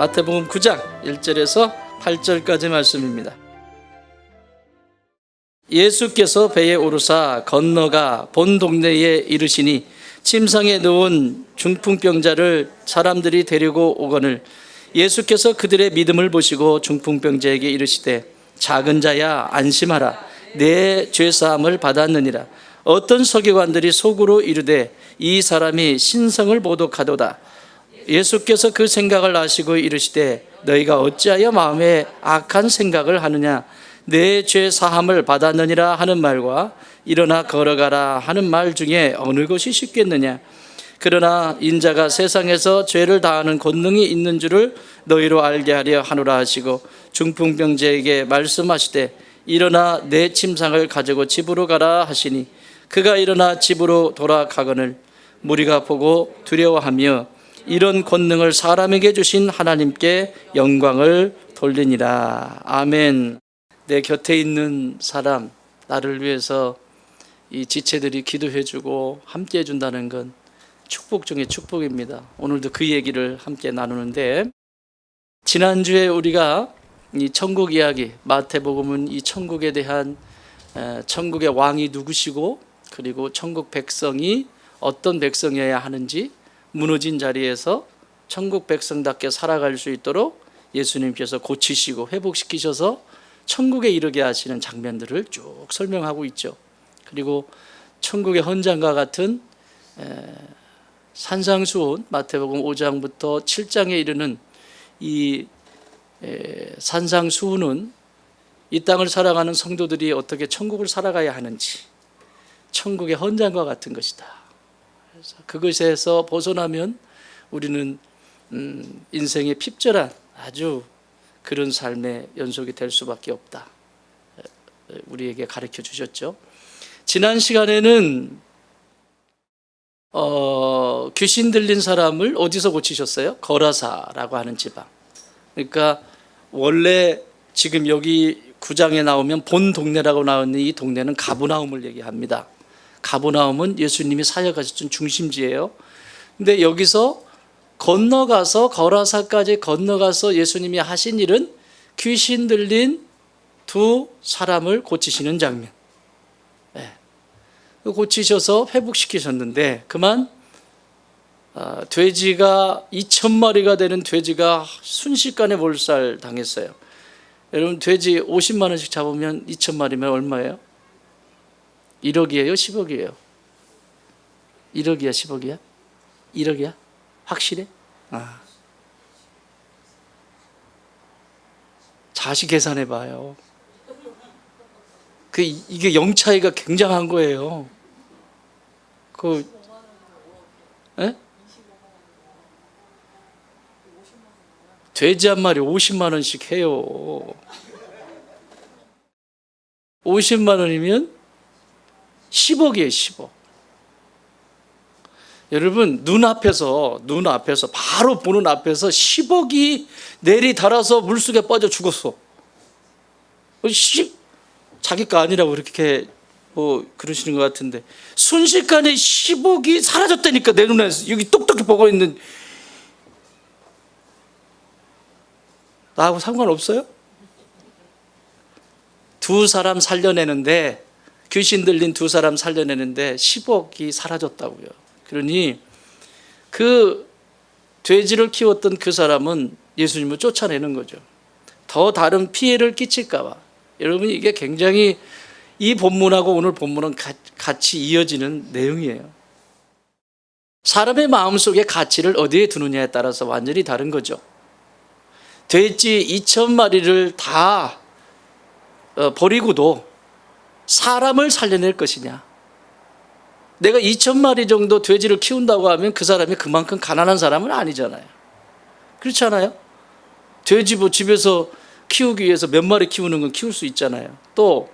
마태복음 9장 1절에서 8절까지 말씀입니다. 예수께서 배에 오르사 건너가 본 동네에 이르시니 침상에 누운 중풍병자를 사람들이 데리고 오거늘 예수께서 그들의 믿음을 보시고 중풍병자에게 이르시되 작은 자야 안심하라 내 죄사함을 받았느니라. 어떤 서기관들이 속으로 이르되 이 사람이 신성을 모독하도다. 예수께서 그 생각을 아시고 이르시되 너희가 어찌하여 마음에 악한 생각을 하느냐. 내 죄 사함을 받았느니라 하는 말과 일어나 걸어가라 하는 말 중에 어느 것이 쉽겠느냐. 그러나 인자가 세상에서 죄를 다하는 권능이 있는 줄을 너희로 알게 하려 하노라 하시고 중풍병자에게 말씀하시되 일어나 내 침상을 가지고 집으로 가라 하시니 그가 일어나 집으로 돌아가거늘 무리가 보고 두려워하며 이런 권능을 사람에게 주신 하나님께 영광을 돌리니라. 아멘. 내 곁에 있는 사람, 나를 위해서 이 지체들이 기도해주고 함께 해준다는 건 축복 중에 축복입니다. 오늘도 그 얘기를 함께 나누는데, 지난주에 우리가 이 천국 이야기, 마태복음은 이 천국에 대한 천국의 왕이 누구시고 그리고 천국 백성이 어떤 백성이어야 하는지, 무너진 자리에서 천국 백성답게 살아갈 수 있도록 예수님께서 고치시고 회복시키셔서 천국에 이르게 하시는 장면들을 쭉 설명하고 있죠. 그리고 천국의 헌장과 같은 산상수훈, 마태복음 5장부터 7장에 이르는 이 산상수훈은 이 땅을 살아가는 성도들이 어떻게 천국을 살아가야 하는지, 천국의 헌장과 같은 것이다. 그래서 그것에서 벗어나면 우리는 인생의 핍절한 아주 그런 삶의 연속이 될 수밖에 없다. 우리에게 가르쳐 주셨죠. 지난 시간에는 귀신 들린 사람을 어디서 고치셨어요? 거라사라고 하는 지방. 그러니까 원래 지금 여기 9장에 나오면 본 동네라고 나오는 이 동네는 가브나움을 얘기합니다. 가브나움은 예수님이 사역하셨던 중심지예요. 근데 여기서 건너가서 거라사까지 건너가서 예수님이 하신 일은 귀신 들린 두 사람을 고치시는 장면. 고치셔서 회복시키셨는데 그만 돼지가 2,000마리가 되는 돼지가 순식간에 몰살 당했어요. 여러분, 돼지 50만 원씩 잡으면 2,000마리면 얼마예요? 1억이에요? 10억이에요? 1억이야? 10억이야? 1억이야? 확실해? 다시 계산해 봐요. 이게 영 차이가 굉장한 거예요. 돼지 한 마리 50만 원씩 해요. 50만 원이면 10억이에요, 10억. 여러분, 눈앞에서 바로 보는 앞에서 10억이 내리달아서 물속에 빠져 죽었어. 자기 거 아니라고 그렇게 그러시는 것 같은데, 순식간에 10억이 사라졌다니까. 내 눈에서 여기 똑똑히 보고 있는 나하고 상관없어요? 두 사람 살려내는데, 귀신 들린 두 사람 살려내는데 10억이 사라졌다고요. 그러니 그 돼지를 키웠던 그 사람은 예수님을 쫓아내는 거죠. 더 다른 피해를 끼칠까 봐. 여러분, 이게 굉장히 이 본문하고 오늘 본문은 같이 이어지는 내용이에요. 사람의 마음속에 가치를 어디에 두느냐에 따라서 완전히 다른 거죠. 돼지 2,000마리를 다 버리고도 사람을 살려낼 것이냐. 내가 2,000마리 정도 돼지를 키운다고 하면 그 사람이 그만큼 가난한 사람은 아니잖아요. 그렇지 않아요? 돼지 집에서 키우기 위해서 몇 마리 키우는 건 키울 수 있잖아요. 또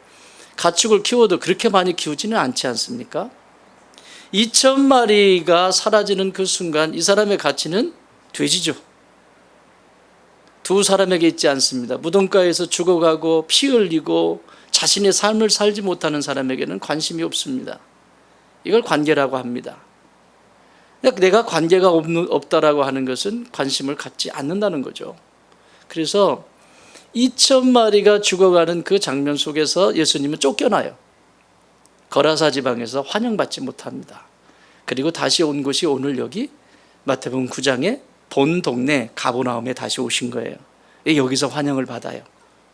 가축을 키워도 그렇게 많이 키우지는 않지 않습니까? 2,000마리가 사라지는 그 순간 이 사람의 가치는 돼지죠. 두 사람에게 있지 않습니다. 무덤가에서 죽어가고 피 흘리고 자신의 삶을 살지 못하는 사람에게는 관심이 없습니다. 이걸 관계라고 합니다. 내가 관계가 없다라고 하는 것은 관심을 갖지 않는다는 거죠. 그래서 2,000마리가 죽어가는 그 장면 속에서 예수님은 쫓겨나요. 거라사 지방에서 환영받지 못합니다. 그리고 다시 온 곳이 오늘 여기 마태복음 9장의 본 동네 가버나움에 다시 오신 거예요. 여기서 환영을 받아요.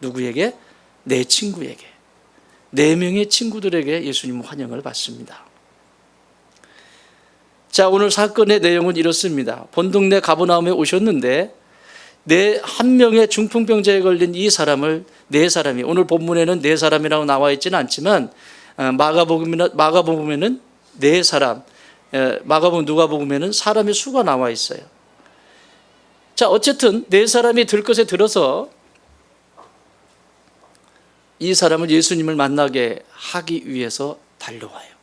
누구에게? 내 친구에게. 4명의 친구들에게 예수님은 환영을 받습니다. 자, 오늘 사건의 내용은 이렇습니다. 본 동네 가버나움에 오셨는데 한 명의 중풍병자에 걸린 이 사람을 4사람이, 오늘 본문에는 4사람이라고 나와 있지는 않지만 마가복음에는 4사람, 마가복음 누가복음에는 사람의 수가 나와 있어요. 자, 어쨌든 4사람이 들것에 들어서 이 사람을 예수님을 만나게 하기 위해서 달려와요.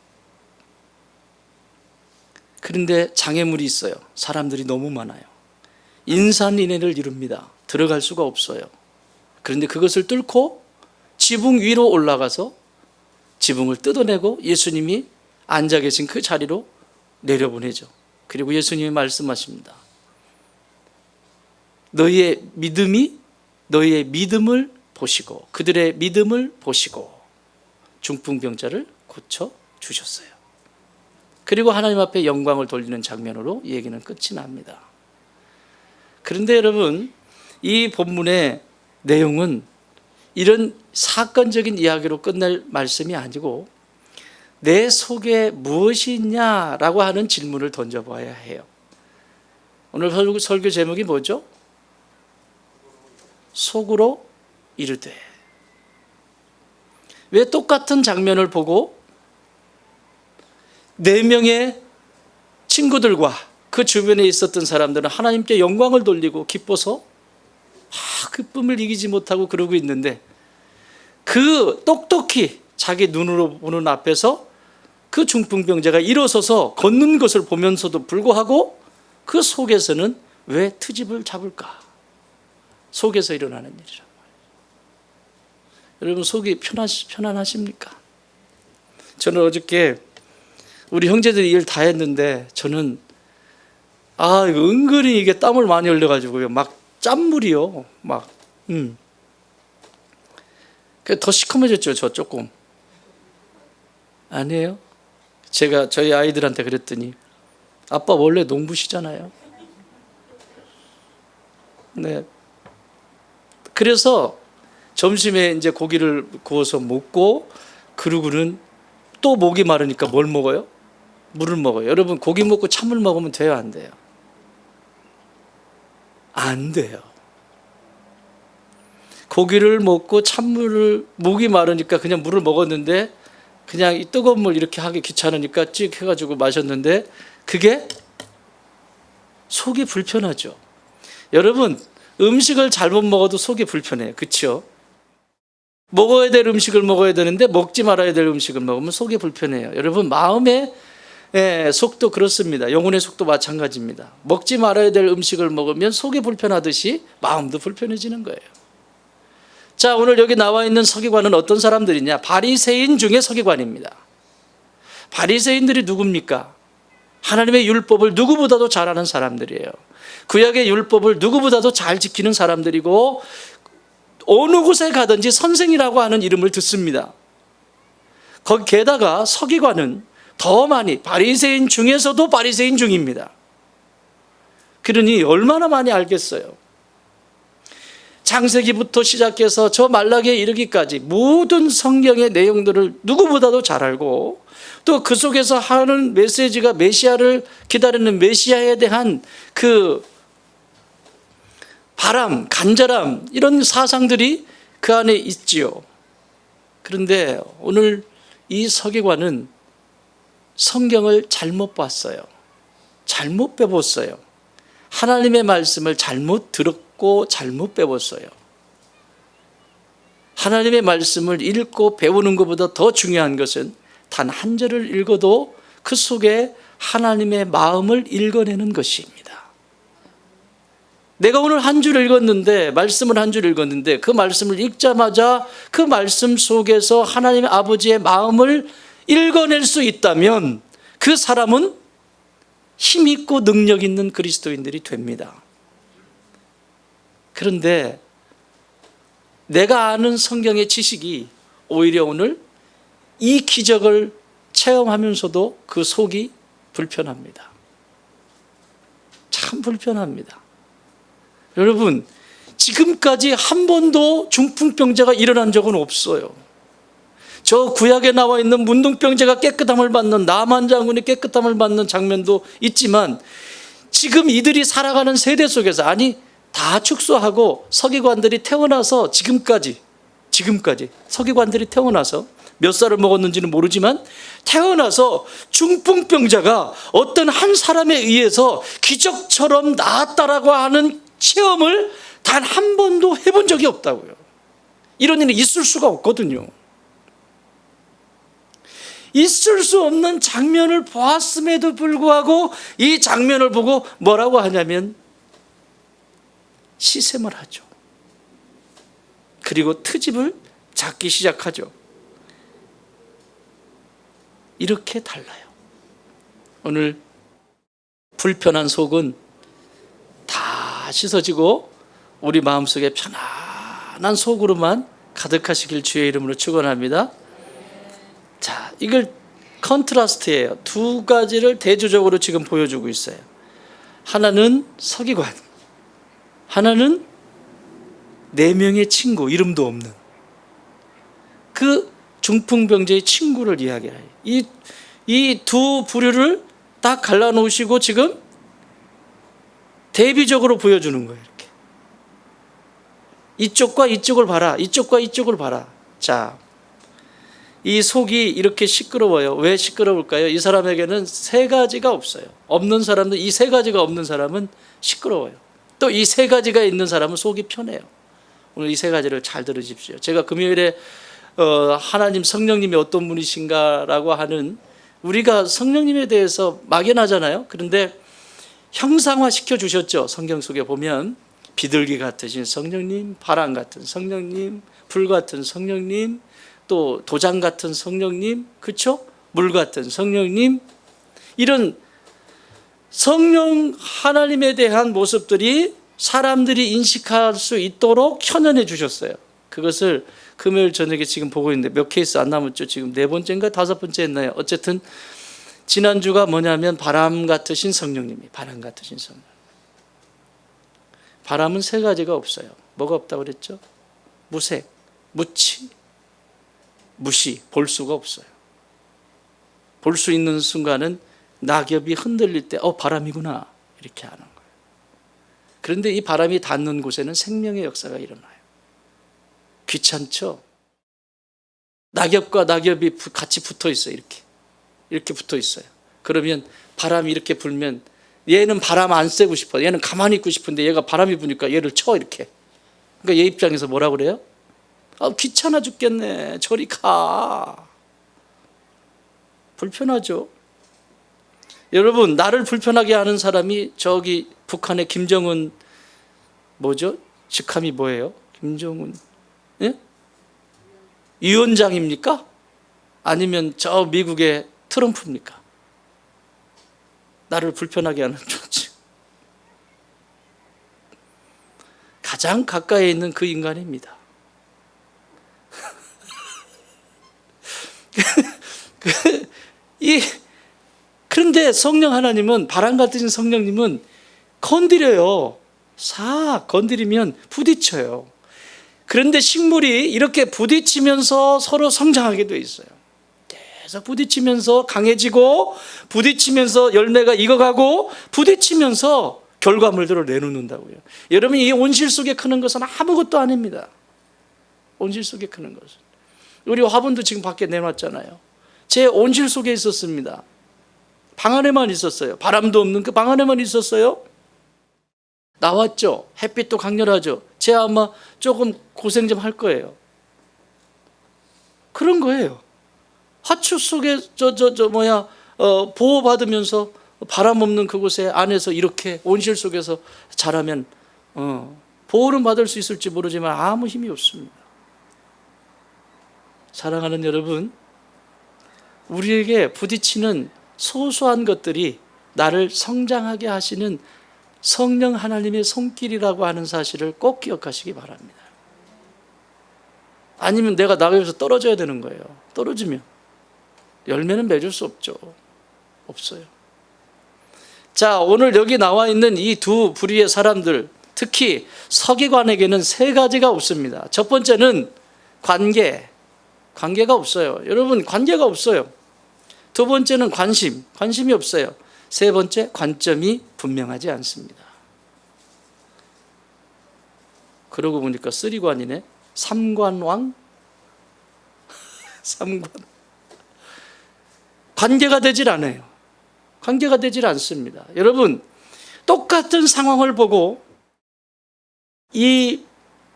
그런데 장애물이 있어요. 사람들이 너무 많아요. 인산인해를 이룹니다. 들어갈 수가 없어요. 그런데 그것을 뚫고 지붕 위로 올라가서 지붕을 뜯어내고 예수님이 앉아 계신 그 자리로 내려보내죠. 그리고 예수님이 말씀하십니다. 너희의 믿음이 너희의 믿음을 보시고, 그들의 믿음을 보시고 중풍병자를 고쳐 주셨어요. 그리고 하나님 앞에 영광을 돌리는 장면으로 얘기는 끝이 납니다. 그런데 여러분, 이 본문의 내용은 이런 사건적인 이야기로 끝낼 말씀이 아니고 내 속에 무엇이 있냐라고 하는 질문을 던져봐야 해요. 오늘 설교 제목이 뭐죠? 속으로 이르되. 왜 똑같은 장면을 보고 4명의 친구들과 그 주변에 있었던 사람들은 하나님께 영광을 돌리고 기뻐서 기쁨을 이기지 못하고 그러고 있는데, 그 똑똑히 자기 눈으로 보는 앞에서 그 중풍병자가 일어서서 걷는 것을 보면서도 불구하고 그 속에서는 왜 트집을 잡을까? 속에서 일어나는 일이란 말이에요. 여러분, 속이 편안하십니까? 저는 어저께 우리 형제들이 일 다 했는데 저는 은근히 이게 땀을 많이 흘려가지고요, 막 짠물이요, 막 더 시커매졌죠. 저 조금. 아니에요? 제가 저희 아이들한테 그랬더니 아빠 원래 농부시잖아요. 네. 그래서 점심에 이제 고기를 구워서 먹고, 그러고는 또 목이 마르니까 뭘 먹어요? 물을 먹어요. 여러분, 고기 먹고 찬물 먹으면 돼요, 안 돼요? 안 돼요. 고기를 먹고 찬물을, 목이 마르니까 그냥 물을 먹었는데 그냥 이 뜨거운 물 이렇게 하기 귀찮으니까 찍 해가지고 마셨는데 그게 속이 불편하죠. 여러분, 음식을 잘못 먹어도 속이 불편해요. 그렇죠? 먹어야 될 음식을 먹어야 되는데 먹지 말아야 될 음식을 먹으면 속이 불편해요. 여러분, 마음의 속도 그렇습니다. 영혼의 속도 마찬가지입니다. 먹지 말아야 될 음식을 먹으면 속이 불편하듯이 마음도 불편해지는 거예요. 자, 오늘 여기 나와 있는 서기관은 어떤 사람들이냐? 바리새인 중에 서기관입니다. 바리새인들이 누굽니까? 하나님의 율법을 누구보다도 잘 아는 사람들이에요. 구약의 율법을 누구보다도 잘 지키는 사람들이고, 어느 곳에 가든지 선생이라고 하는 이름을 듣습니다. 게다가 서기관은 더 많이, 바리새인 중에서도 바리새인 중입니다. 그러니 얼마나 많이 알겠어요. 창세기부터 시작해서 저 말라기에 이르기까지 모든 성경의 내용들을 누구보다도 잘 알고, 또 그 속에서 하는 메시지가 메시아를 기다리는 메시아에 대한 그 바람, 간절함, 이런 사상들이 그 안에 있지요. 그런데 오늘 이 서기관은 성경을 잘못 봤어요. 잘못 배웠어요. 하나님의 말씀을 잘못 들었고 잘못 배웠어요. 하나님의 말씀을 읽고 배우는 것보다 더 중요한 것은 단 한 절을 읽어도 그 속에 하나님의 마음을 읽어내는 것입니다. 내가 오늘 한 줄 읽었는데, 말씀을 한 줄 읽었는데, 그 말씀을 읽자마자 그 말씀 속에서 하나님의 아버지의 마음을 읽어낼 수 있다면 그 사람은 힘있고 능력 있는 그리스도인들이 됩니다. 그런데 내가 아는 성경의 지식이 오히려 오늘 이 기적을 체험하면서도 그 속이 불편합니다. 참 불편합니다. 여러분, 지금까지 한 번도 중풍병자가 일어난 적은 없어요. 저 구약에 나와 있는 문둥병자가 깨끗함을 받는, 나만 장군이 깨끗함을 받는 장면도 있지만, 지금 이들이 살아가는 세대 속에서, 아니 다 축소하고 서기관들이 태어나서 지금까지 서기관들이 태어나서 몇 살을 먹었는지는 모르지만 태어나서 중풍병자가 어떤 한 사람에 의해서 기적처럼 나았다라고 하는 체험을 단 한 번도 해본 적이 없다고요. 이런 일이 있을 수가 없거든요. 있을 수 없는 장면을 보았음에도 불구하고 이 장면을 보고 뭐라고 하냐면 시샘을 하죠. 그리고 트집을 잡기 시작하죠. 이렇게 달라요. 오늘 불편한 속은 다 씻어지고 우리 마음속에 편안한 속으로만 가득하시길 주의 이름으로 축원합니다. 자, 이걸 컨트라스트예요. 두 가지를 대조적으로 지금 보여주고 있어요. 하나는 서기관, 하나는 4명의 친구, 이름도 없는 그 중풍병자의 친구를 이야기해요. 이 두 부류를 딱 갈라놓으시고 지금 대비적으로 보여주는 거예요. 이렇게 이쪽과 이쪽을 봐라, 이쪽과 이쪽을 봐라. 자, 이 속이 이렇게 시끄러워요. 왜 시끄러울까요? 이 사람에게는 3가지가 없어요. 없는 사람은, 이 3가지가 없는 사람은 시끄러워요. 또 이 3가지가 있는 사람은 속이 편해요. 오늘 이 3가지를 잘 들으십시오. 제가 금요일에 하나님 성령님이 어떤 분이신가라고 하는, 우리가 성령님에 대해서 막연하잖아요. 그런데 형상화 시켜주셨죠. 성경 속에 보면 비둘기 같으신 성령님, 바람 같은 성령님, 불 같은 성령님, 또 도장 같은 성령님, 그렇죠? 물 같은 성령님, 이런 성령 하나님에 대한 모습들이 사람들이 인식할 수 있도록 현현해 주셨어요. 그것을 금요일 저녁에 지금 보고 있는데 몇 케이스 안 남았죠. 지금 4번째인가 5번째 했나요? 어쨌든 지난주가 뭐냐면 바람 같으신 성령님이, 바람 같으신 성령. 바람은 3가지가 없어요. 뭐가 없다고 그랬죠? 무색, 무치, 무시, 볼 수가 없어요. 볼 수 있는 순간은 낙엽이 흔들릴 때 바람이구나 이렇게 아는 거예요. 그런데 이 바람이 닿는 곳에는 생명의 역사가 일어나요. 귀찮죠? 낙엽과 낙엽이 같이 붙어 있어요. 이렇게 붙어 있어요. 그러면 바람이 이렇게 불면 얘는 바람 안 쐬고 싶어. 얘는 가만히 있고 싶은데 얘가 바람이 부니까 얘를 쳐 이렇게. 그러니까 얘 입장에서 뭐라고 그래요? 귀찮아 죽겠네. 저리 가. 불편하죠. 여러분, 나를 불편하게 하는 사람이 저기 북한의 김정은 뭐죠? 직함이 뭐예요? 김정은 예? 위원장입니까? 아니면 저 미국의 트럼프입니까? 나를 불편하게 하는 존재. 가장 가까이 있는 그 인간입니다. 그런데 성령 하나님은, 바람 같으신 성령님은 건드려요. 싹 건드리면 부딪혀요. 그런데 식물이 이렇게 부딪히면서 서로 성장하게 돼 있어요. 계속 부딪히면서 강해지고, 부딪히면서 열매가 익어가고, 부딪히면서 결과물들을 내놓는다고요. 여러분, 이 온실 속에 크는 것은 아무것도 아닙니다. 온실 속에 크는 것은. 우리 화분도 지금 밖에 내놨잖아요. 제 온실 속에 있었습니다. 방 안에만 있었어요. 바람도 없는 그 방 안에만 있었어요. 나왔죠. 햇빛도 강렬하죠. 제 아마 조금 고생 좀 할 거예요. 그런 거예요. 화초 속에 보호받으면서 바람 없는 그곳에 안에서 이렇게 온실 속에서 자라면 보호는 받을 수 있을지 모르지만 아무 힘이 없습니다. 사랑하는 여러분, 우리에게 부딪히는 소소한 것들이 나를 성장하게 하시는 성령 하나님의 손길이라고 하는 사실을 꼭 기억하시기 바랍니다. 아니면 내가 나가서 떨어져야 되는 거예요. 떨어지면 열매는 맺을 수 없죠. 없어요. 자, 오늘 여기 나와 있는 이 두 부류의 사람들, 특히 서기관에게는 세 가지가 없습니다. 첫 번째는 관계가 없어요. 여러분, 관계가 없어요. 두 번째는 관심이 없어요. 세 번째, 관점이 분명하지 않습니다. 그러고 보니까 쓰리관이네. 삼관왕? 삼관. 관계가 되질 않아요. 관계가 되질 않습니다. 여러분, 똑같은 상황을 보고 이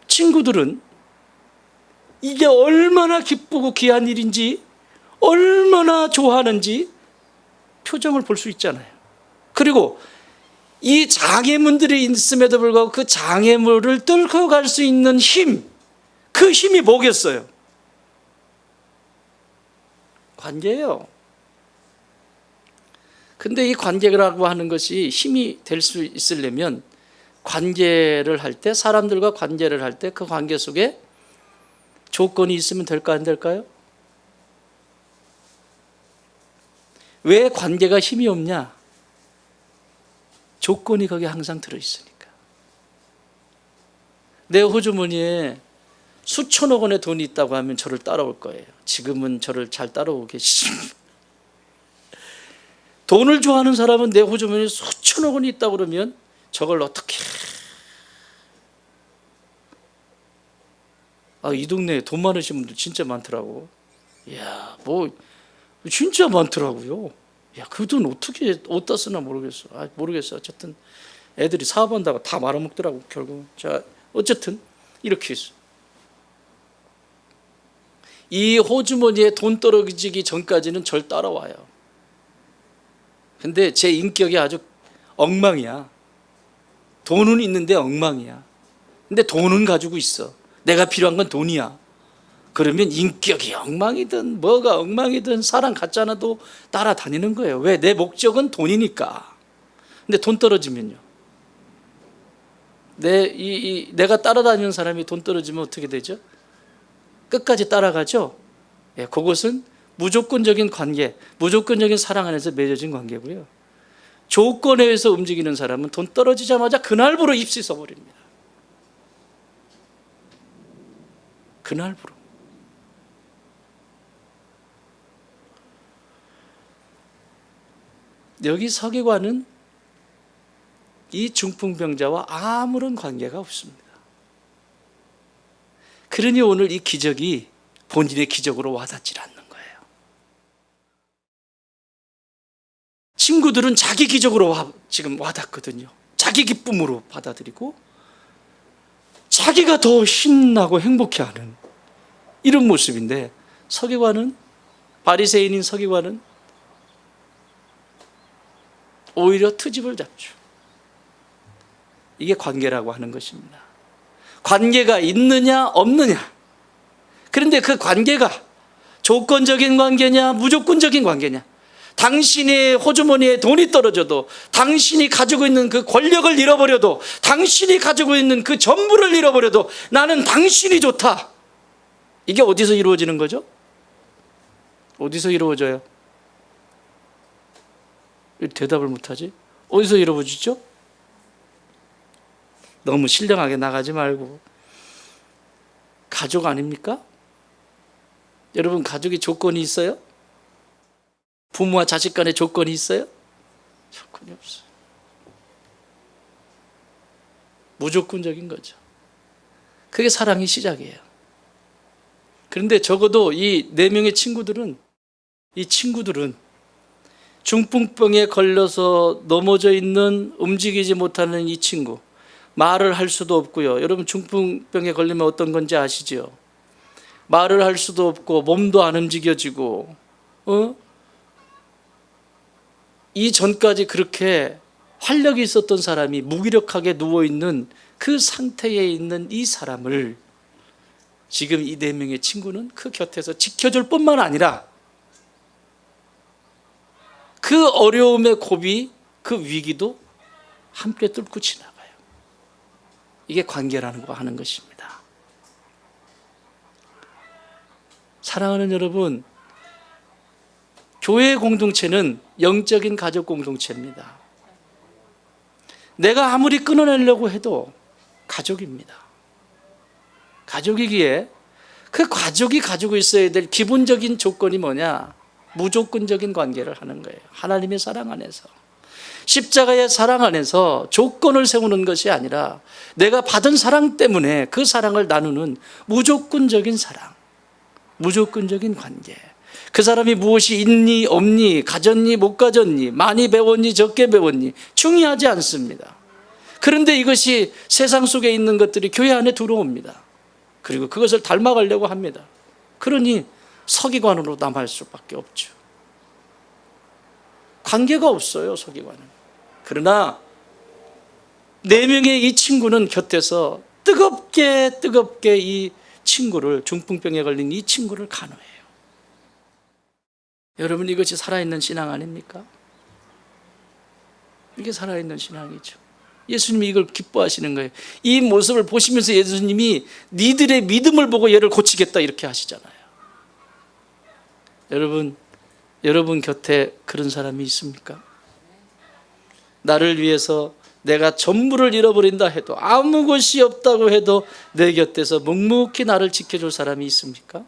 친구들은 이게 얼마나 기쁘고 귀한 일인지, 얼마나 좋아하는지 표정을 볼 수 있잖아요. 그리고 이 장애물들이 있음에도 불구하고 그 장애물을 뚫고 갈 수 있는 그 힘이 뭐겠어요? 관계예요. 근데 이 관계라고 하는 것이 힘이 될 수 있으려면 관계를 할 때, 사람들과 관계를 할 때 그 관계 속에 조건이 있으면 될까 안 될까요? 왜 관계가 힘이 없냐? 조건이 거기에 항상 들어있으니까. 내 호주머니에 수천억 원의 돈이 있다고 하면 저를 따라올 거예요. 지금은 저를 잘 따라오고 계시죠. 돈을 좋아하는 사람은 내 호주머니에 수천억 원이 있다고 그러면 저걸 어떻게, 이 동네에 돈 많으신 분들 진짜 많더라고. 이야, 진짜 많더라고요. 야, 그 돈 어떻게 어디다 쓰나 모르겠어. 모르겠어. 어쨌든 애들이 사업한다고 다 말아먹더라고 결국. 자, 어쨌든 이렇게 있어. 이 호주머니에 돈 떨어지기 전까지는 절 따라와요. 근데 제 인격이 아주 엉망이야. 돈은 있는데 엉망이야. 근데 돈은 가지고 있어. 내가 필요한 건 돈이야. 그러면 인격이 엉망이든 뭐가 엉망이든 사람 같지 않아도 따라다니는 거예요. 왜? 내 목적은 돈이니까. 근데 돈 떨어지면요, 내가 따라다니는 사람이 돈 떨어지면 어떻게 되죠? 끝까지 따라가죠. 예, 그것은 무조건적인 관계, 무조건적인 사랑 안에서 맺어진 관계고요. 조건에 의해서 움직이는 사람은 돈 떨어지자마자 그날부로 입시 써버립니다. 그날부로. 여기 서기관은 이 중풍병자와 아무런 관계가 없습니다. 그러니 오늘 이 기적이 본인의 기적으로 와닿질 않는 거예요. 친구들은 자기 기적으로 지금 와닿거든요. 자기 기쁨으로 받아들이고 자기가 더 신나고 행복해하는 이런 모습인데, 서기관은, 바리새인인 서기관은 오히려 트집을 잡죠. 이게 관계라고 하는 것입니다. 관계가 있느냐 없느냐. 그런데 그 관계가 조건적인 관계냐 무조건적인 관계냐. 당신의 호주머니에 돈이 떨어져도, 당신이 가지고 있는 그 권력을 잃어버려도, 당신이 가지고 있는 그 전부를 잃어버려도 나는 당신이 좋다. 이게 어디서 이루어지는 거죠? 어디서 이루어져요? 대답을 못하지? 어디서 이루어지죠? 너무 신령하게 나가지 말고. 가족 아닙니까? 여러분, 가족이 조건이 있어요? 부모와 자식 간에 조건이 있어요? 조건이 없어요. 무조건적인 거죠. 그게 사랑의 시작이에요. 그런데 적어도 이 4명의 친구들은, 중풍병에 걸려서 넘어져 있는, 움직이지 못하는 이 친구, 말을 할 수도 없고요. 여러분, 중풍병에 걸리면 어떤 건지 아시죠? 말을 할 수도 없고 몸도 안 움직여지고, 이 전까지 그렇게 활력이 있었던 사람이 무기력하게 누워있는 그 상태에 있는 이 사람을 지금 이 4명의 친구는 그 곁에서 지켜줄 뿐만 아니라 그 어려움의 고비, 그 위기도 함께 뚫고 지나가요. 이게 관계라는 거 하는 것입니다. 사랑하는 여러분, 교회 공동체는 영적인 가족 공동체입니다. 내가 아무리 끊어내려고 해도 가족입니다. 가족이기에 그 가족이 가지고 있어야 될 기본적인 조건이 뭐냐? 무조건적인 관계를 하는 거예요. 하나님의 사랑 안에서, 십자가의 사랑 안에서 조건을 세우는 것이 아니라 내가 받은 사랑 때문에 그 사랑을 나누는 무조건적인 사랑, 무조건적인 관계. 그 사람이 무엇이 있니 없니, 가졌니 못 가졌니, 많이 배웠니 적게 배웠니 중요하지 않습니다. 그런데 이것이 세상 속에 있는 것들이 교회 안에 들어옵니다. 그리고 그것을 닮아가려고 합니다. 그러니 서기관으로 남을 수밖에 없죠. 관계가 없어요, 서기관은. 그러나 4명의 이 친구는 곁에서 뜨겁게 이 친구를, 중풍병에 걸린 이 친구를 간호해요. 여러분, 이것이 살아있는 신앙 아닙니까? 이게 살아있는 신앙이죠. 예수님이 이걸 기뻐하시는 거예요. 이 모습을 보시면서 예수님이 니들의 믿음을 보고 얘를 고치겠다 이렇게 하시잖아요. 여러분 곁에 그런 사람이 있습니까? 나를 위해서 내가 전부를 잃어버린다 해도, 아무 것이 없다고 해도 내 곁에서 묵묵히 나를 지켜줄 사람이 있습니까?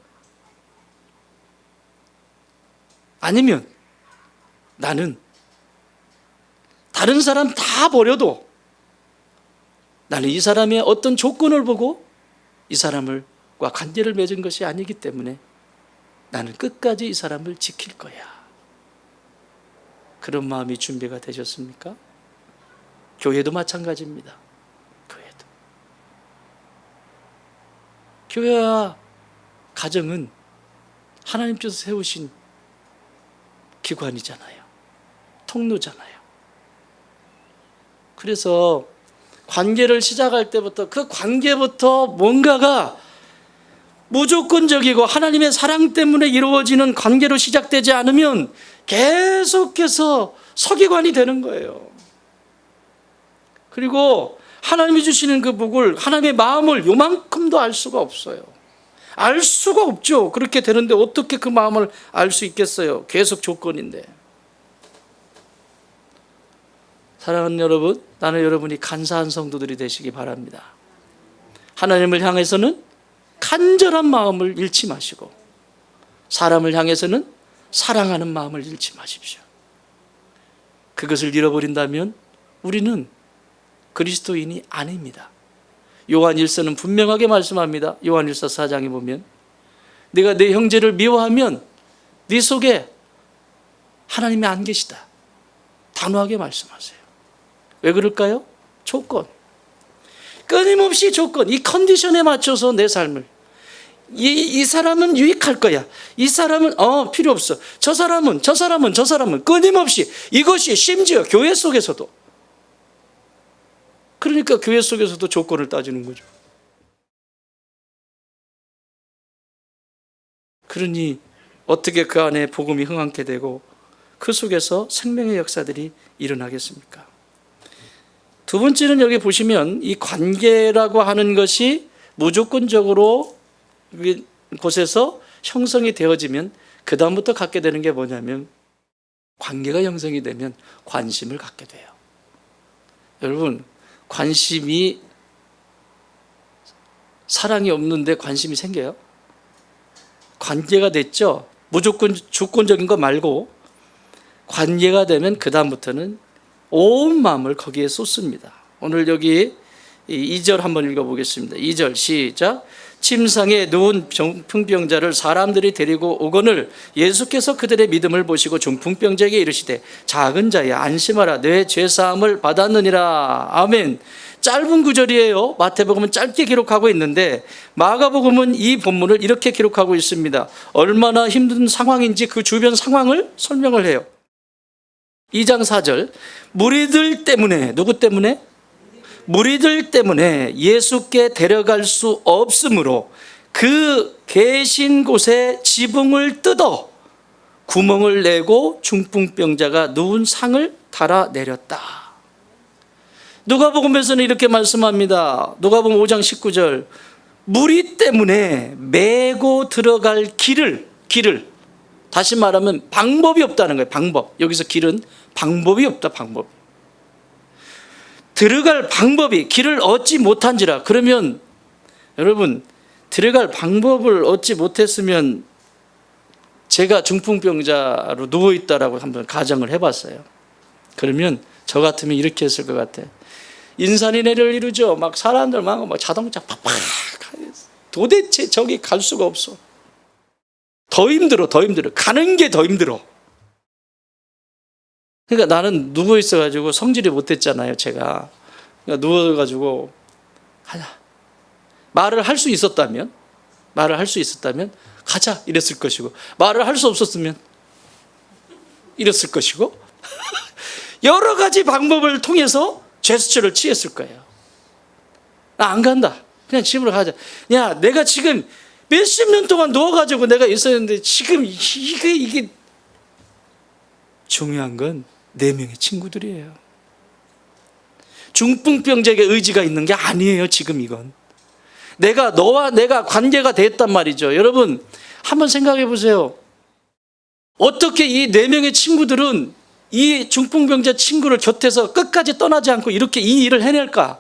아니면 나는 다른 사람 다 버려도 나는 이 사람의 어떤 조건을 보고 이 사람과 관계를 맺은 것이 아니기 때문에 나는 끝까지 이 사람을 지킬 거야. 그런 마음이 준비가 되셨습니까? 교회도 마찬가지입니다. 교회와 가정은 하나님께서 세우신 기관이잖아요. 통로잖아요. 그래서 관계를 시작할 때부터 그 관계부터 뭔가가 무조건적이고 하나님의 사랑 때문에 이루어지는 관계로 시작되지 않으면 계속해서 서기관이 되는 거예요. 그리고 하나님이 주시는 그 복을, 하나님의 마음을 요만큼도 알 수가 없어요. 알 수가 없죠. 그렇게 되는데 어떻게 그 마음을 알 수 있겠어요? 계속 조건인데. 사랑하는 여러분, 나는 여러분이 간사한 성도들이 되시기 바랍니다. 하나님을 향해서는 간절한 마음을 잃지 마시고, 사람을 향해서는 사랑하는 마음을 잃지 마십시오. 그것을 잃어버린다면 우리는 그리스도인이 아닙니다. 요한일서는 분명하게 말씀합니다. 요한일서 4장에 보면 네가 내 형제를 미워하면 네 속에 하나님이 안 계시다, 단호하게 말씀하세요. 왜 그럴까요? 조건, 끊임없이 조건, 이 컨디션에 맞춰서 내 삶을, 이 사람은 유익할 거야, 이 사람은 필요 없어, 저 사람은 끊임없이, 이것이 심지어 교회 속에서도, 그러니까 교회 속에서도 조건을 따지는 거죠. 그러니 어떻게 그 안에 복음이 흥황케 되고 그 속에서 생명의 역사들이 일어나겠습니까? 두 번째는 여기 보시면 이 관계라고 하는 것이 무조건적으로 곳에서 형성이 되어지면 그 다음부터 갖게 되는 게 뭐냐면, 관계가 형성이 되면 관심을 갖게 돼요. 여러분, 관심이, 사랑이 없는데 관심이 생겨요? 관계가 됐죠? 무조건 주권적인 거 말고 관계가 되면 그 다음부터는 온 마음을 거기에 쏟습니다. 오늘 여기 2절 한번 읽어보겠습니다. 2절 시작. 침상에 누운 중풍병자를 사람들이 데리고 오거늘 예수께서 그들의 믿음을 보시고 중풍병자에게 이르시되 작은 자야 안심하라, 내 죄사함을 받았느니라. 아멘. 짧은 구절이에요. 마태복음은 짧게 기록하고 있는데 마가복음은 이 본문을 이렇게 기록하고 있습니다. 얼마나 힘든 상황인지 그 주변 상황을 설명을 해요. 2장 4절. 무리들 때문에, 누구 때문에? 무리들 때문에 예수께 데려갈 수 없으므로 그 계신 곳에 지붕을 뜯어 구멍을 내고 중풍병자가 누운 상을 달아내렸다. 누가복음에서는 이렇게 말씀합니다. 누가복음 5장 19절, 무리 때문에 메고 들어갈 길을, 다시 말하면 방법이 없다는 거예요. 방법. 여기서 길은 방법이 없다. 방법. 들어갈 방법이, 길을 얻지 못한지라. 그러면 여러분, 들어갈 방법을 얻지 못했으면, 제가 중풍병자로 누워있다라고 한번 가정을 해봤어요. 그러면 저 같으면 이렇게 했을 것 같아. 인산인해를 이루죠. 막 사람들 많고 막 자동차 팍팍. 도대체 저기 갈 수가 없어. 더 힘들어. 가는 게 더 힘들어. 그러니까 나는 누워 있어가지고 성질이 못됐잖아요, 제가. 그러니까 누워가지고 가자. 말을 할 수 있었다면 가자 이랬을 것이고, 말을 할 수 없었으면 이랬을 것이고, 여러 가지 방법을 통해서 제스처를 취했을 거예요. 나 안 간다. 그냥 집으로 가자. 야, 내가 지금 몇십 년 동안 누워가지고 내가 있었는데 지금 이게 중요한 건 4명의 친구들이에요. 중풍병자에게 의지가 있는 게 아니에요. 지금 이건 너와 내가 관계가 됐단 말이죠. 여러분 한번 생각해 보세요. 어떻게 이 4명의 친구들은 이 중풍병자 친구를 곁에서 끝까지 떠나지 않고 이렇게 이 일을 해낼까?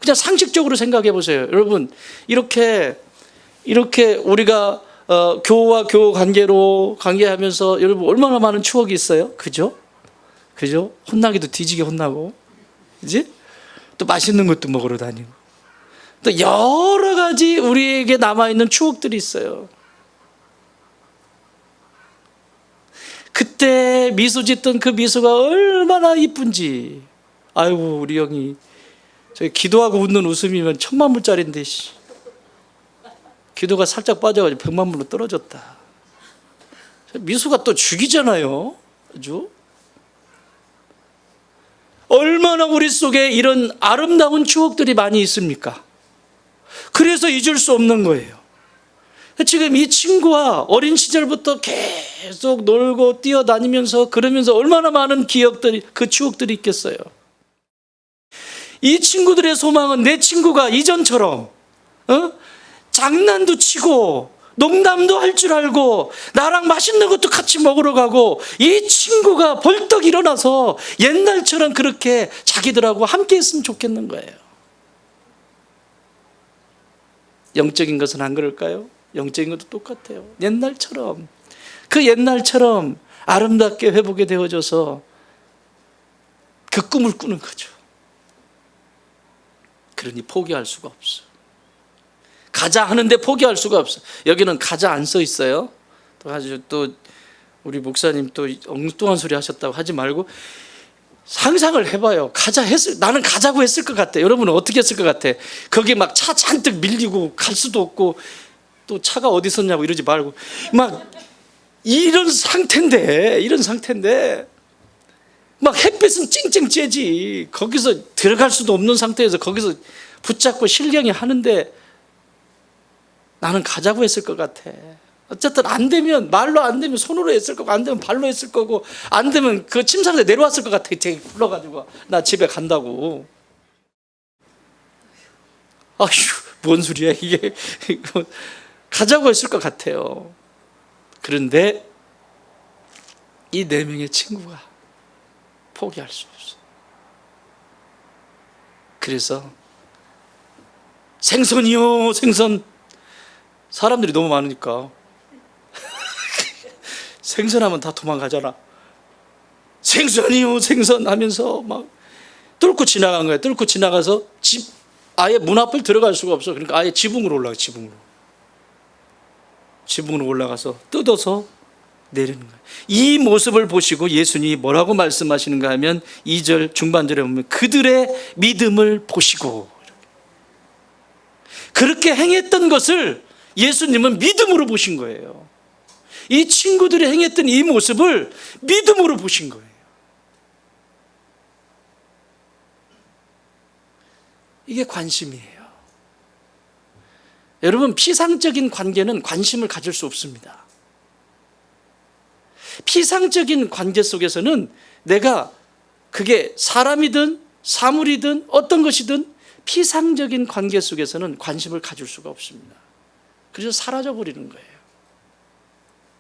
그냥 상식적으로 생각해 보세요. 여러분 이렇게 우리가 교우와 교우 관계하면서 여러분 얼마나 많은 추억이 있어요. 그죠? 혼나기도 뒤지게 혼나고, 그지? 또 맛있는 것도 먹으러 다니고, 또 여러 가지 우리에게 남아있는 추억들이 있어요. 그때 미소 짓던 그 미소가 얼마나 이쁜지. 아이고 우리 형이 저기 기도하고 웃는 웃음이면 10,000,000불짜리인데 기도가 살짝 빠져가지고 100,000,000불로 떨어졌다. 미소가 또 죽이잖아요. 아주 얼마나 우리 속에 이런 아름다운 추억들이 많이 있습니까? 그래서 잊을 수 없는 거예요. 지금 이 친구와 어린 시절부터 계속 놀고 뛰어다니면서 그러면서 얼마나 많은 기억들이, 그 추억들이 있겠어요. 이 친구들의 소망은 내 친구가 이전처럼 장난도 치고 농담도 할 줄 알고 나랑 맛있는 것도 같이 먹으러 가고, 이 친구가 벌떡 일어나서 옛날처럼 그렇게 자기들하고 함께 했으면 좋겠는 거예요. 영적인 것은 안 그럴까요? 영적인 것도 똑같아요. 옛날처럼 아름답게 회복이 되어져서 그 꿈을 꾸는 거죠. 그러니 포기할 수가 없어. 가자 하는데 포기할 수가 없어. 여기는 가자 안 써 있어요. 또 우리 목사님 또 엉뚱한 소리 하셨다고 하지 말고 상상을 해봐요. 나는 가자고 했을 것 같아. 여러분은 어떻게 했을 것 같아? 거기 막 차 잔뜩 밀리고 갈 수도 없고, 또 차가 어디 있었냐고 이러지 말고, 막 이런 상태인데 막 햇빛은 찡찡 쬐지. 거기서 들어갈 수도 없는 상태에서 거기서 붙잡고 실경이 하는데 나는 가자고 했을 것 같아. 어쨌든 안 되면, 말로 안 되면 손으로 했을 거고, 안 되면 발로 했을 거고, 안 되면 그 침상에 내려왔을 것 같아. 되게 불러가지고 나 집에 간다고. 아휴 뭔 소리야 이게. 가자고 했을 것 같아요. 그런데 이 4명의 친구가 포기할 수 없어. 그래서 생선이요 생선. 사람들이 너무 많으니까 생선하면 다 도망가잖아. 생선이요 생선 하면서 막 뚫고 지나간 거야. 뚫고 지나가서 아예 문 앞을 들어갈 수가 없어. 그러니까 아예 지붕으로 올라가. 지붕으로 올라가서 뜯어서 내리는 거예요. 이 모습을 보시고 예수님이 뭐라고 말씀하시는가 하면 2절 중반절에 보면 그들의 믿음을 보시고, 그렇게 행했던 것을 예수님은 믿음으로 보신 거예요. 이 친구들이 행했던 이 모습을 믿음으로 보신 거예요. 이게 관심이에요. 여러분 피상적인 관계는 관심을 가질 수 없습니다. 피상적인 관계 속에서는 내가 그게 사람이든 사물이든 어떤 것이든 피상적인 관계 속에서는 관심을 가질 수가 없습니다. 그래서 사라져버리는 거예요.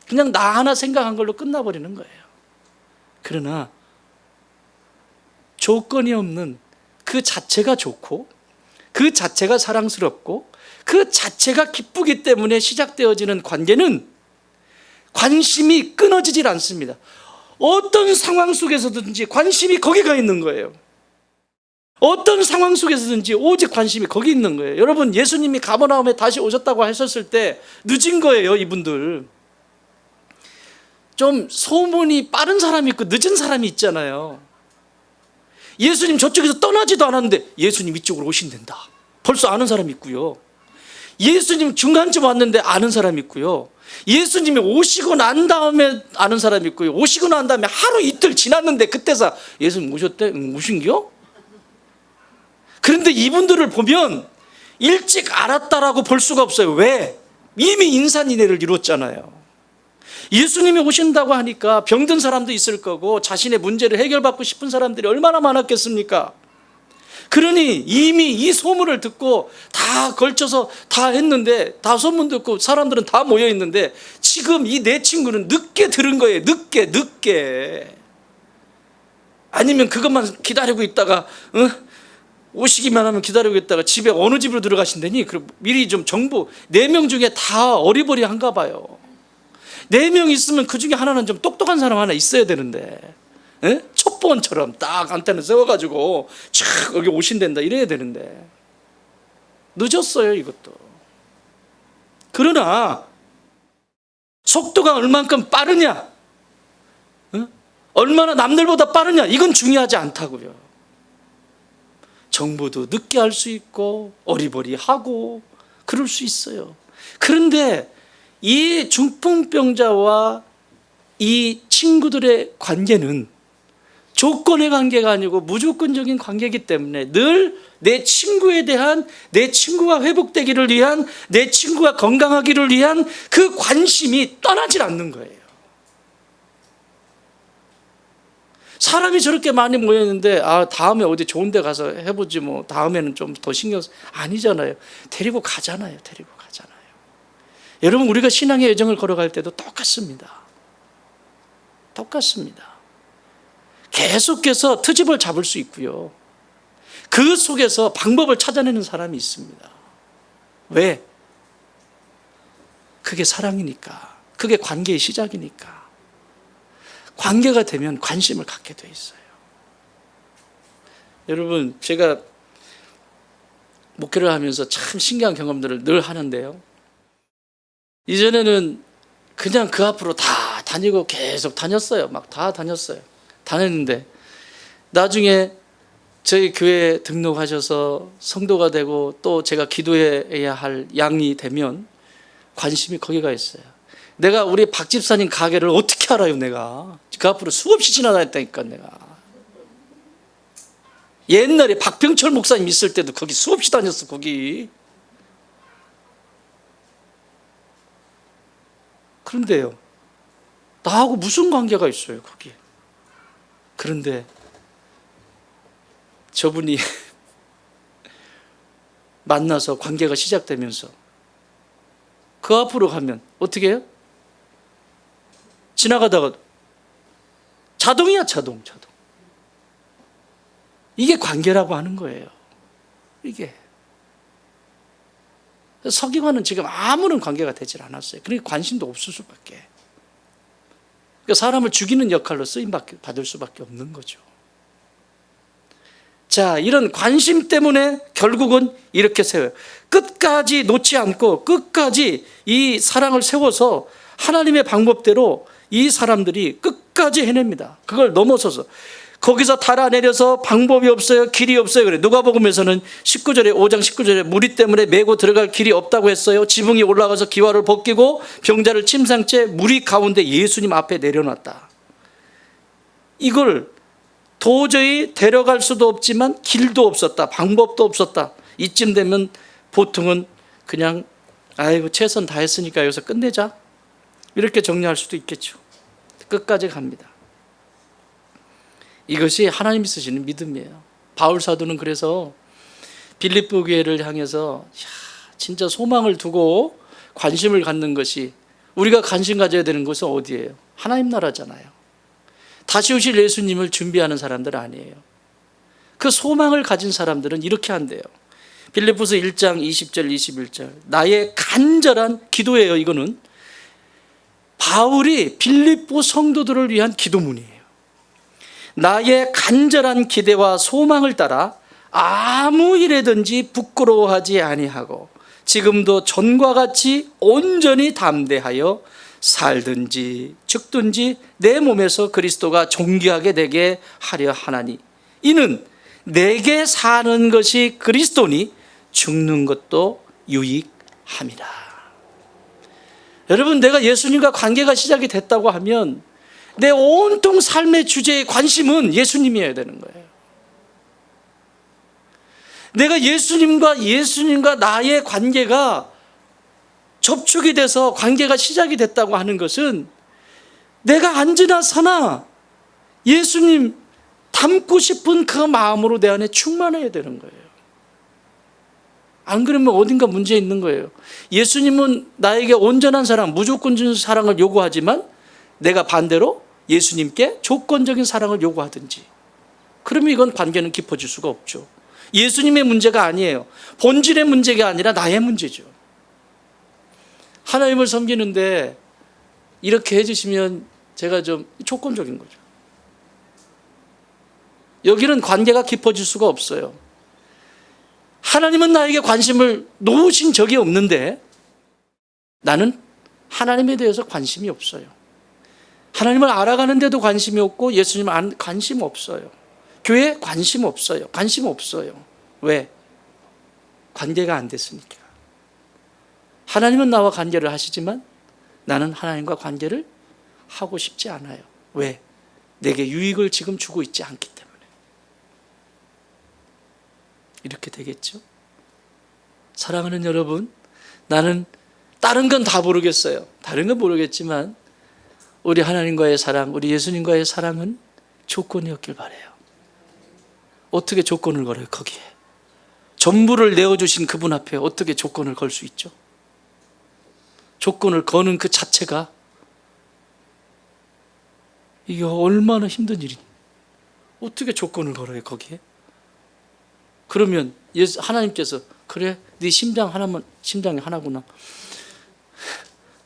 그냥 나 하나 생각한 걸로 끝나버리는 거예요. 그러나 조건이 없는 그 자체가 좋고 그 자체가 사랑스럽고 그 자체가 기쁘기 때문에 시작되어지는 관계는 관심이 끊어지질 않습니다. 어떤 상황 속에서든지 관심이 거기 가 있는 거예요. 어떤 상황 속에서든지 오직 관심이 거기 있는 거예요. 여러분, 예수님이 가버나움에 다시 오셨다고 하셨을 때 늦은 거예요. 이분들 좀 소문이 빠른 사람이 있고 늦은 사람이 있잖아요. 예수님 저쪽에서 떠나지도 않았는데 예수님 이쪽으로 오신댄다, 벌써 아는 사람이 있고요. 예수님 중간쯤 왔는데 아는 사람이 있고요. 예수님이 오시고 난 다음에 아는 사람이 있고요. 오시고 난 다음에 하루 이틀 지났는데 그때서 예수님 오셨대? 오신겨? 그런데 이분들을 보면 일찍 알았다라고 볼 수가 없어요. 왜? 이미 인산인해를 이뤘잖아요. 예수님이 오신다고 하니까 병든 사람도 있을 거고 자신의 문제를 해결받고 싶은 사람들이 얼마나 많았겠습니까? 그러니 이미 이 소문을 듣고 다 걸쳐서 다 했는데, 다 소문 듣고 사람들은 다 모여 있는데 지금 이 내 친구는 늦게 들은 거예요. 늦게. 아니면 그것만 기다리고 있다가 오시기만 하면 기다리고 있다가 집에 어느 집으로 들어가신다니, 그럼 미리 좀 정보. 4명 중에 다 어리버리한가 봐요. 4명 있으면 그 중에 하나는 좀 똑똑한 사람 하나 있어야 되는데, 첩보원처럼 딱 안테나 세워가지고 촥 여기 오신댄다 이래야 되는데 늦었어요. 이것도. 그러나 속도가 얼만큼 빠르냐, 얼마나 남들보다 빠르냐, 이건 중요하지 않다고요. 정보도 늦게 할 수 있고 어리버리하고 그럴 수 있어요. 그런데 이 중풍병자와 이 친구들의 관계는 조건의 관계가 아니고 무조건적인 관계이기 때문에 늘 내 친구에 대한, 내 친구가 회복되기를 위한, 내 친구가 건강하기를 위한 그 관심이 떠나질 않는 거예요. 사람이 저렇게 많이 모였는데 다음에 어디 좋은 데 가서 해보지 뭐, 다음에는 좀 더 신경 쓰, 아니잖아요. 데리고 가잖아요. 여러분, 우리가 신앙의 여정을 걸어갈 때도 똑같습니다. 계속해서 트집을 잡을 수 있고요. 그 속에서 방법을 찾아내는 사람이 있습니다. 왜? 그게 사랑이니까. 그게 관계의 시작이니까. 관계가 되면 관심을 갖게 돼 있어요. 여러분, 제가 목회를 하면서 참 신기한 경험들을 늘 하는데요. 이전에는 그냥 그 앞으로 다 다니고 계속 다녔어요. 막 다 다녔는데 나중에 저희 교회에 등록하셔서 성도가 되고 또 제가 기도해야 할 양이 되면 관심이 거기 가 있어요. 내가 우리 박 집사님 가게를 어떻게 알아요? 내가 그 앞으로 수없이 지나다녔다니까. 내가 옛날에 박병철 목사님 있을 때도 거기 수없이 다녔어. 거기. 그런데요, 나하고 무슨 관계가 있어요 거기. 그런데 저분이 만나서 관계가 시작되면서 그 앞으로 가면 어떻게 해요? 지나가다가 자동이야. 자동. 이게 관계라고 하는 거예요. 이게 서기관은 지금 아무런 관계가 되질 않았어요. 그러니까 관심도 없을 수밖에. 그러니까 사람을 죽이는 역할로 쓰임받을 수밖에 없는 거죠. 자, 이런 관심 때문에 결국은 이렇게 세워요. 끝까지 놓지 않고 끝까지 이 사랑을 세워서 하나님의 방법대로 이 사람들이 끝까지 해냅니다. 그걸 넘어서서 거기서 달아내려서 방법이 없어요, 길이 없어요. 그래. 누가복음에서는 5장 19절에 무리 때문에 메고 들어갈 길이 없다고 했어요. 지붕이 올라가서 기와를 벗기고 병자를 침상 채 무리 가운데 예수님 앞에 내려놨다. 이걸 도저히 데려갈 수도 없지만 길도 없었다, 방법도 없었다. 이쯤 되면 보통은 그냥 아이고 최선 다했으니까 여기서 끝내자, 이렇게 정리할 수도 있겠죠. 끝까지 갑니다. 이것이 하나님이 쓰시는 믿음이에요. 바울 사도는 그래서 빌립보 교회를 향해서 진짜 소망을 두고 관심을 갖는 것이, 우리가 관심 가져야 되는 것은 어디예요? 하나님 나라잖아요. 다시 오실 예수님을 준비하는 사람들 아니에요. 그 소망을 가진 사람들은 이렇게 한대요. 빌립보서 1장 20절 21절, 나의 간절한 기도예요. 이거는 바울이 빌립보 성도들을 위한 기도문이에요. 나의 간절한 기대와 소망을 따라 아무 일에든지 부끄러워하지 아니하고 지금도 전과 같이 온전히 담대하여 살든지 죽든지 내 몸에서 그리스도가 존귀하게 되게 하려 하나니 이는 내게 사는 것이 그리스도니 죽는 것도 유익함이라. 여러분, 내가 예수님과 관계가 시작이 됐다고 하면 내 온통 삶의 주제의 관심은 예수님이어야 되는 거예요. 내가 예수님과 나의 관계가 접촉이 돼서 관계가 시작이 됐다고 하는 것은 내가 앉으나 서나 예수님 닮고 싶은 그 마음으로 내 안에 충만해야 되는 거예요. 안 그러면 어딘가 문제 있는 거예요. 예수님은 나에게 온전한 사랑, 무조건적인 사랑을 요구하지만 내가 반대로 예수님께 조건적인 사랑을 요구하든지, 그러면 이건 관계는 깊어질 수가 없죠. 예수님의 문제가 아니에요. 본질의 문제가 아니라 나의 문제죠. 하나님을 섬기는데 이렇게 해주시면 제가 좀 조건적인 거죠. 여기는 관계가 깊어질 수가 없어요. 하나님은 나에게 관심을 놓으신 적이 없는데 나는 하나님에 대해서 관심이 없어요. 하나님을 알아가는데도 관심이 없고 예수님은 관심 없어요. 교회에 관심 없어요. 관심 없어요. 왜? 관계가 안 됐으니까. 하나님은 나와 관계를 하시지만 나는 하나님과 관계를 하고 싶지 않아요. 왜? 내게 유익을 지금 주고 있지 않기 때문에. 이렇게 되겠죠? 사랑하는 여러분, 나는 다른 건 다 모르겠어요. 다른 건 모르겠지만 우리 하나님과의 사랑, 우리 예수님과의 사랑은 조건이 없길 바라요. 어떻게 조건을 걸어요? 거기에 전부를 내어주신 그분 앞에 어떻게 조건을 걸 수 있죠? 조건을 거는 그 자체가 이게 얼마나 힘든 일이니? 어떻게 조건을 걸어요 거기에? 그러면 하나님께서 그래, 네 심장이 하나구나,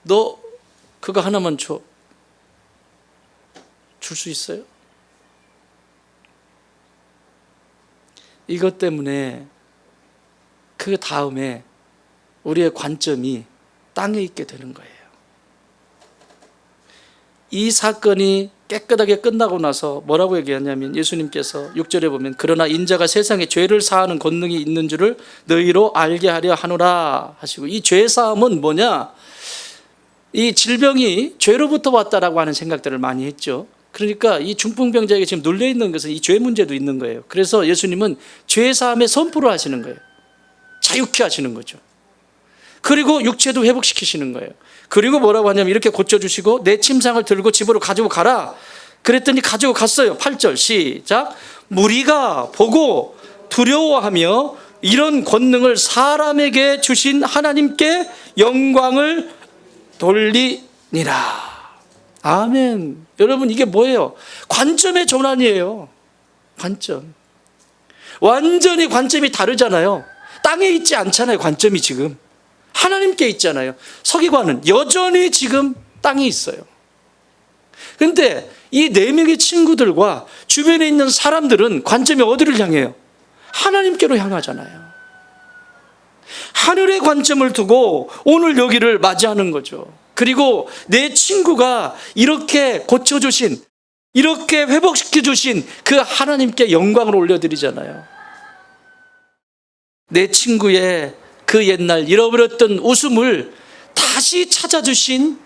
너 그거 하나만 줘, 줄 수 있어요? 이것 때문에 그 다음에 우리의 관점이 땅에 있게 되는 거예요. 이 사건이 깨끗하게 끝나고 나서 뭐라고 얘기하냐면 예수님께서 6절에 보면 그러나 인자가 세상에 죄를 사하는 권능이 있는 줄을 너희로 알게 하려 하노라 하시고, 이 죄 사함은 뭐냐? 이 질병이 죄로부터 왔다라고 하는 생각들을 많이 했죠. 그러니까 이 중풍병자에게 지금 눌려 있는 것은 이 죄 문제도 있는 거예요. 그래서 예수님은 죄 사함의 선포를 하시는 거예요. 자유케 하시는 거죠. 그리고 육체도 회복시키시는 거예요. 그리고 뭐라고 하냐면 이렇게 고쳐주시고 내 침상을 들고 집으로 가지고 가라. 그랬더니 가지고 갔어요. 8절 시작. 무리가 보고 두려워하며 이런 권능을 사람에게 주신 하나님께 영광을 돌리니라. 아멘. 여러분, 이게 뭐예요? 관점의 전환이에요. 관점. 완전히 관점이 다르잖아요. 땅에 있지 않잖아요. 관점이 지금 하나님께 있잖아요. 서기관은 여전히 지금 땅에 있어요. 그런데 이 4명의 친구들과 주변에 있는 사람들은 관점이 어디를 향해요? 하나님께로 향하잖아요. 하늘의 관점을 두고 오늘 여기를 맞이하는 거죠. 그리고 내 친구가 이렇게 고쳐주신, 이렇게 회복시켜주신 그 하나님께 영광을 올려드리잖아요. 내 친구의 그 옛날 잃어버렸던 웃음을 다시 찾아주신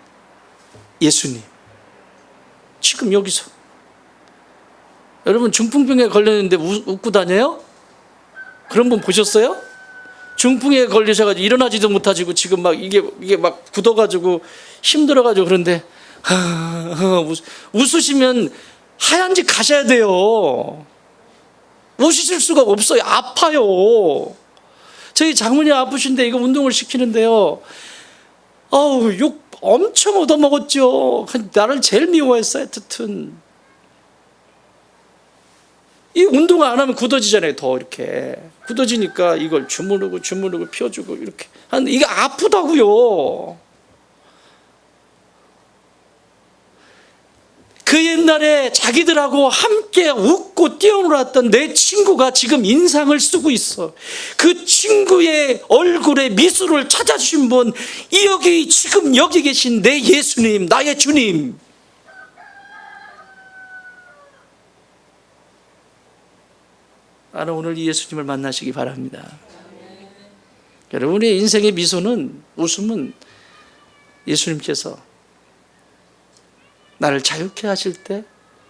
예수님, 지금 여기서 여러분 중풍병에 걸렸는데 웃고 다녀요? 그런 분 보셨어요? 중풍에 걸리셔가지고 일어나지도 못하시고 지금 막 이게 막 굳어가지고 힘들어가지고 그런데 웃으시면 하얀 집 가셔야 돼요. 오실 수가 없어요. 아파요. 저희 장모님 아프신데 이거 운동을 시키는데요. 욕 엄청 얻어먹었죠. 나를 제일 미워했어요. 하여튼 이 운동 안 하면 굳어지잖아요. 더 이렇게 굳어지니까 이걸 주무르고 펴주고 이렇게 하는데 이게 아프다고요. 그 옛날에 자기들하고 함께 웃고 뛰어놀았던 내 친구가 지금 인상을 쓰고 있어. 그 친구의 얼굴에 미소를 찾아주신 분, 지금 여기 계신 내 예수님, 나의 주님. 나는 오늘 이 예수님을 만나시기 바랍니다. 여러분의 인생의 미소는, 웃음은 예수님께서 나를 자유케 하실 때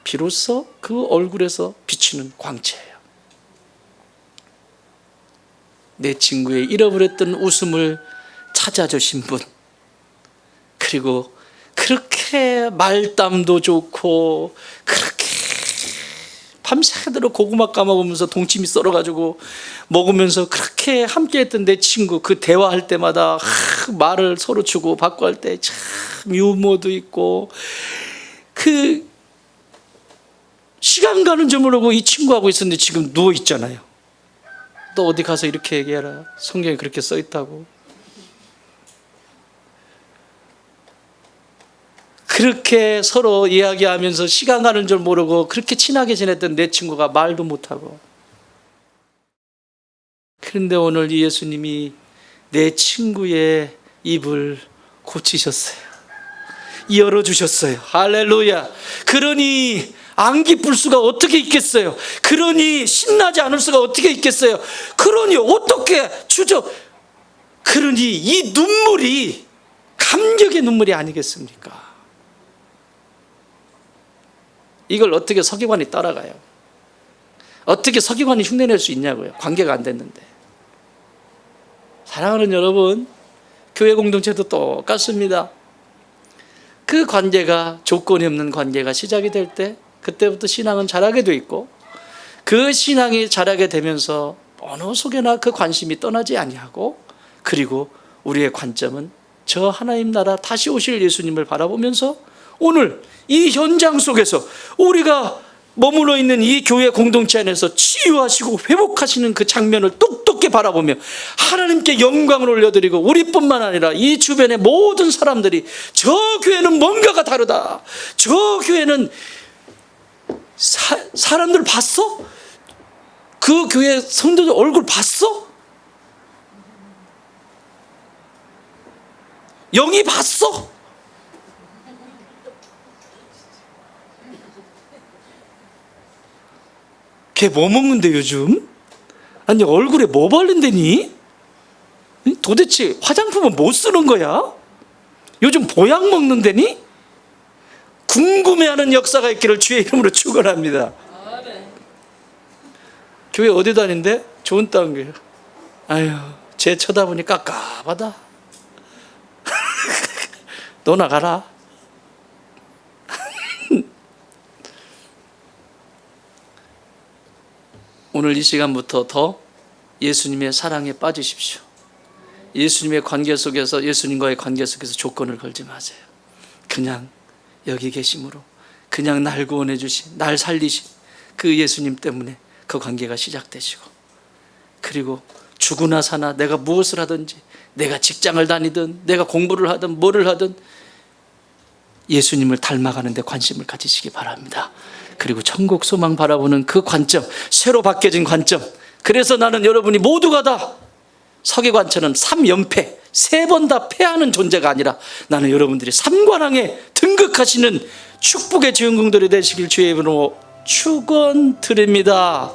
비로소 그 얼굴에서 비치는 광채예요. 내 친구의 잃어버렸던 웃음을 찾아주신 분, 그리고 그렇게 말담도 좋고 그렇게 밤새도록 고구마 까먹으면서 동치미 썰어가지고 먹으면서 그렇게 함께했던 내 친구, 그 대화할 때마다 말을 서로 주고 받고 할 때 참 유머도 있고, 그 시간 가는 줄 모르고 이 친구하고 있었는데 지금 누워 있잖아요. 또 어디 가서 이렇게 얘기해라. 성경에 그렇게 써 있다고. 그렇게 서로 이야기하면서 시간 가는 줄 모르고 그렇게 친하게 지냈던 내 친구가 말도 못하고. 그런데 오늘 이 예수님이 내 친구의 입을 고치셨어요. 열어주셨어요. 할렐루야. 그러니 안 기쁠 수가 어떻게 있겠어요? 그러니 신나지 않을 수가 어떻게 있겠어요? 그러니 어떻게 그러니 이 눈물이 감격의 눈물이 아니겠습니까? 이걸 어떻게 서기관이 따라가요? 어떻게 서기관이 흉내낼 수 있냐고요? 관계가 안 됐는데. 사랑하는 여러분, 교회 공동체도 똑같습니다. 그 관계가, 조건이 없는 관계가 시작이 될 때 그때부터 신앙은 자라게 돼 있고, 그 신앙이 자라게 되면서 어느 속에나 그 관심이 떠나지 아니하고, 그리고 우리의 관점은 저 하나님 나라 다시 오실 예수님을 바라보면서 오늘 이 현장 속에서 우리가 머물러 있는 이 교회 공동체 안에서 치유하시고 회복하시는 그 장면을 똑똑히 바라보며 하나님께 영광을 올려드리고, 우리뿐만 아니라 이 주변의 모든 사람들이 저 교회는 뭔가가 다르다, 저 교회는 사람들 봤어? 그 교회 성도들 얼굴 봤어? 영이 봤어? 걔 뭐 먹는데 요즘? 아니 얼굴에 뭐 바른다니? 도대체 화장품은 뭐 쓰는 거야? 요즘 보약 먹는다니? 궁금해하는 역사가 있기를 주의 이름으로 축원합니다. 교회 어디 다닌대? 좋은 땅이에요. 아유, 쟤 쳐다보니 깝깝하다. 너 나가라. 오늘 이 시간부터 더 예수님의 사랑에 빠지십시오. 예수님의 관계 속에서, 예수님과의 관계 속에서 조건을 걸지 마세요. 그냥 여기 계심으로, 그냥 날 구원해 주신, 날 살리신 그 예수님 때문에 그 관계가 시작되시고, 그리고 죽으나 사나 내가 무엇을 하든지, 내가 직장을 다니든 내가 공부를 하든 뭐를 하든 예수님을 닮아가는 데 관심을 가지시기 바랍니다. 그리고 천국 소망 바라보는 그 관점, 새로 바뀌어진 관점. 그래서 나는 여러분이 모두가 다 서기관처럼 3연패, 3번 다 패하는 존재가 아니라, 나는 여러분들이 삼관왕에 등극하시는 축복의 주인공들이 되시길 주의 이름으로 축원드립니다.